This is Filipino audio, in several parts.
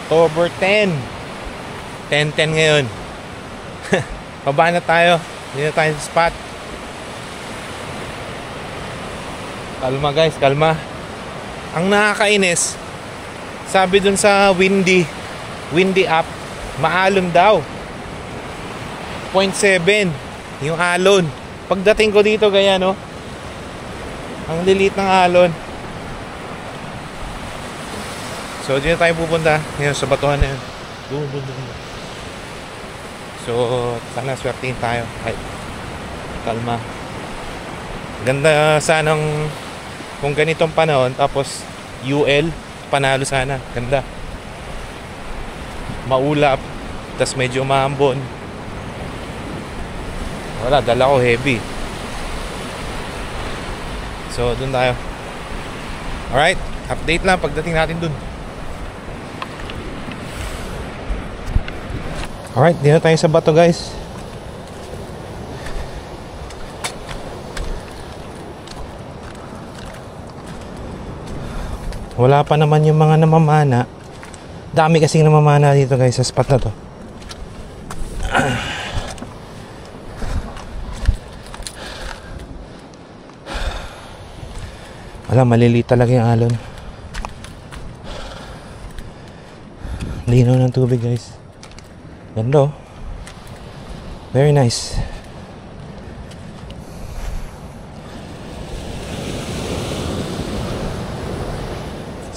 October 10. 10-10 ngayon. Baba na tayo. Hindi na tayo sa spot. Kalma guys, kalma. Ang nakakainis, sabi dun sa windy app, maalon daw 0.7 yung alon. Pagdating ko dito gaya no, ang lilit ng alon. So dito tayo pupunta ngayon sa batuhan na yun. Doon. So sana swertihin tayo. Ay, kalma. Ganda sanang kung ganitong panahon, tapos UL, panalo sana. Ganda. Maulap, tas medyo maambon. Wala, dala ko heavy. So dun tayo. Alright, update lang pagdating natin dun. Alright, dito tayo sa bato guys. Wala pa naman yung mga namamana. Dami kasing namamana dito guys sa spot na to. Wala, maliliit talaga yung alon. Linaw ng tubig guys. Ganda oh. Very nice.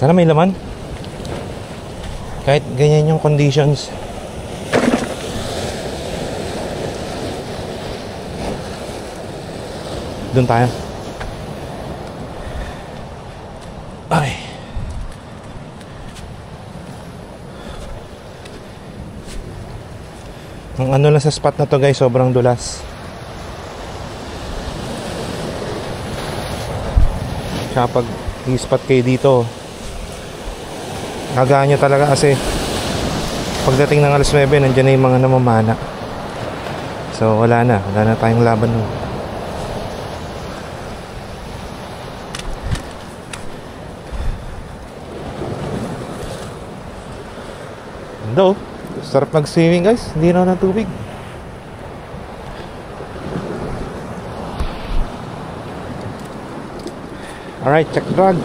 Sana may laman. Kahit ganyan yung conditions. Doon tayo. Ay. Ang ano lang sa spot na to guys, sobrang dulas. Tsaka pag i-spot kayo dito, nagaan nyo talaga kasi pagdating ng alas 9 nandiyan na yung mga namamana. So wala na tayong laban nun. Ando, sarap mag-swimming guys, hindi na ng tubig. Alright, check drag.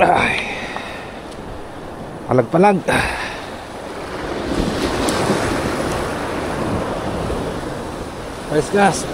Ay, palag-palag. First gas.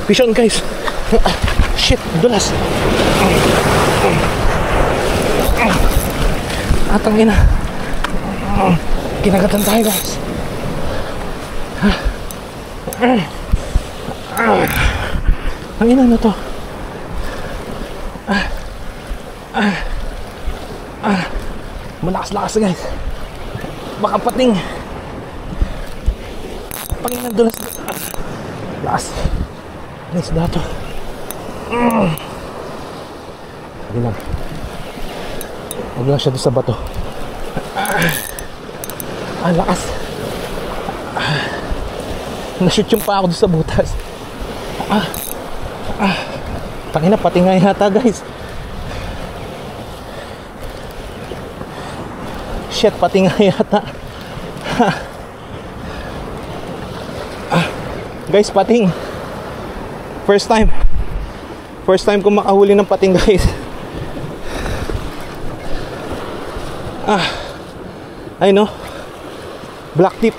Fish on guys. Shit, dulas. Atang ina. Kinagatan tayo guys. Ang ina na to. Malakas-lakas guys. Baka pating. Pangina dulas. Lakas. Nice dato. Sige lang. Huwag lang siya doon sa bato. Lakas. Nashoot yung pa ako doon sa butas. Tangina, pati nga yata guys. Shit, pati nga yata. Guys, pating. First time ko makahuli ng pating, guys. Ay no, black tip.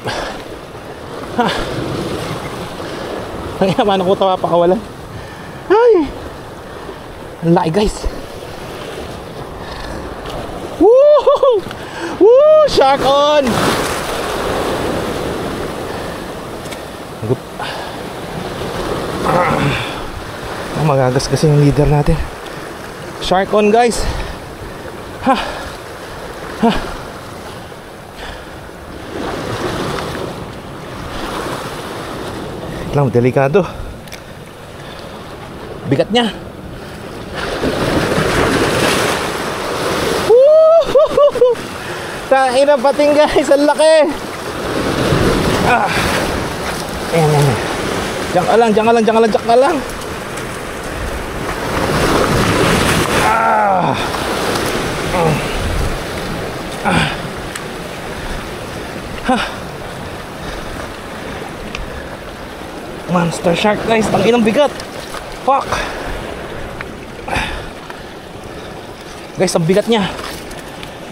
Ay, paano ko ito mapakawalan? Ay, ang laki, guys. Woo! Woo! Shark on! Magagas kasi yung leader natin. Shark on, guys. Lang, delikado. Bigat niya. Tain na pating, guys. Ang laki. Ayan. Diyan ka lang. Monster shark, guys. Tanginang bigat. Fuck. Guys, ang bigat niya.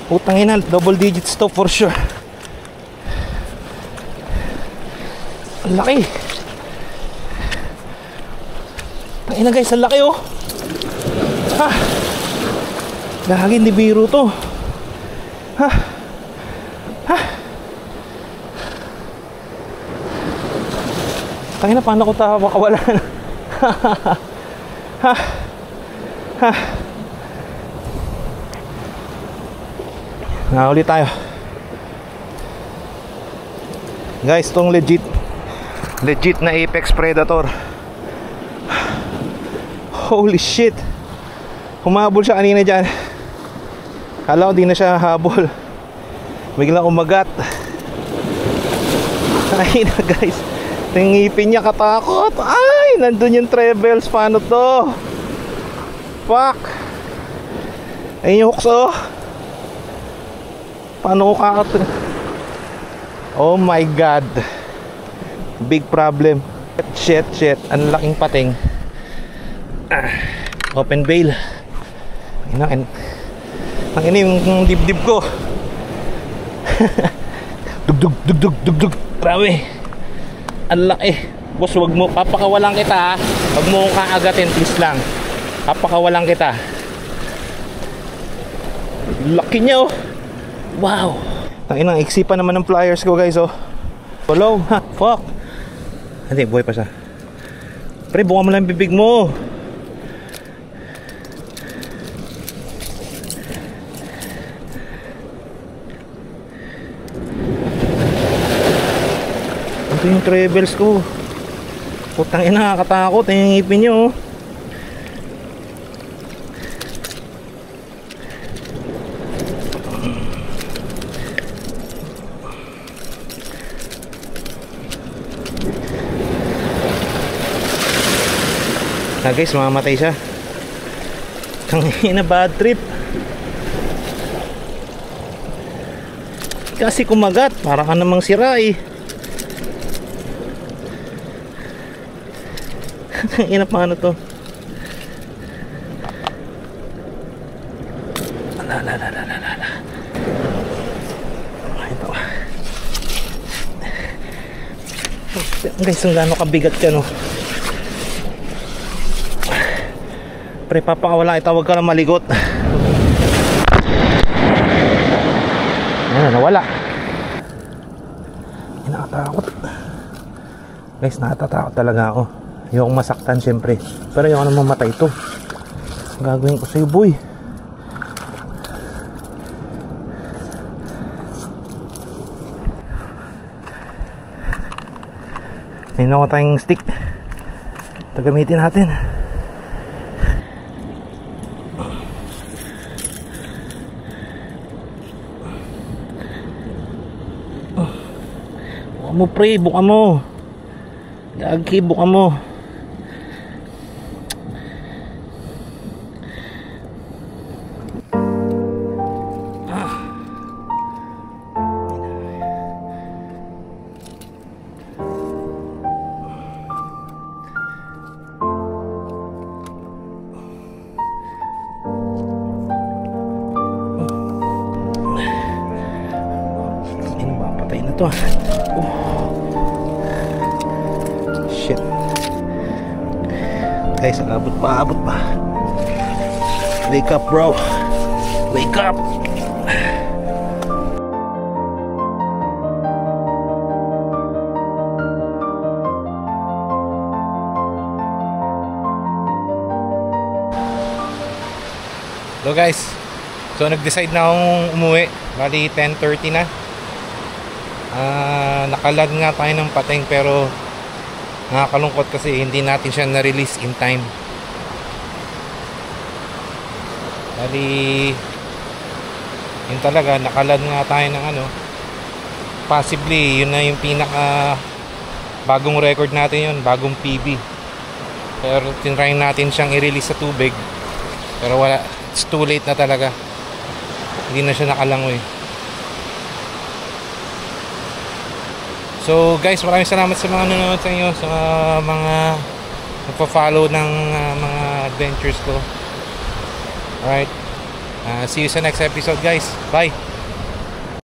Putang ina, double digits to for sure. Ang laki. Tangina, guys, ang laki, oh. Gagi, hindi biro to. Tangina, paano ko makawalan? Nakahuli tayo. Guys, tong legit na apex predator. Holy shit. Humabol siya kanina dyan. Kala ko di na siya habol. Biglang umagat. Ay na, guys. Tingipin niya, katakot. Ay, nandun yung trebles. Paano to? Fuck. Ayun yung hooks, oh. Paano ko kakat? Oh my god. Big problem. Shit. Ang laking pating. Open bail. Ang ina yung dibdib ko. Dugdug. Grabe. Ang laki. Boss, wag mo, papakawalan kita, ha. Wag mo kong kaagatin, please lang. Papakawalan kita. Laki niya, oh. Wow. Tanginang iksi pa naman ng pliers ko, guys, oh. Hello, ha, fuck. Hindi, buhay pa siya. Pre, buka mo lang yung bibig mo. Ito yung travels ko. Putang ina, nakakatakot. Yung ngipin nyo, oh. Guys, mamamatay siya. Tangina, bad trip. Kasi kumagat, para ka namang sira, eh. Tangina, paano to? Ito. Guys, kung gaano kabigat ka, no? Pre, papakawala ito, huwag ka na maligot. Ayan, nawala. Nakatakot. Guys, natatakot talaga ako. Ayokong masaktan, syempre. Pero ayoko na mamatay ito. Gagawin ko sa'yo, boy. May nakuha tayong stick. Ito gamitin natin. Buka mo, pre, buka mo. Gagi, buka mo. to. Shit. Guys, abot pa. Wake up, bro. Wake up. So guys, so nag-decide na akong umuwi. Bali 10:30 na. Nakalag nga tayo ng Pateng, pero nakakalungkot kasi hindi natin siya na-release in time. Bali yun talaga, nakalag nga tayo ng ano. Possibly yun na yung pinaka bagong record natin, yun bagong PB. Pero tinry natin siyang i-release sa tubig, pero wala, it's too late na talaga. Hindi na siya nakalangoy. So guys, maraming salamat sa mga nanonood sa inyo, sa mga nagpa-follow ng mga adventures ko. Alright, see you sa next episode guys. Bye.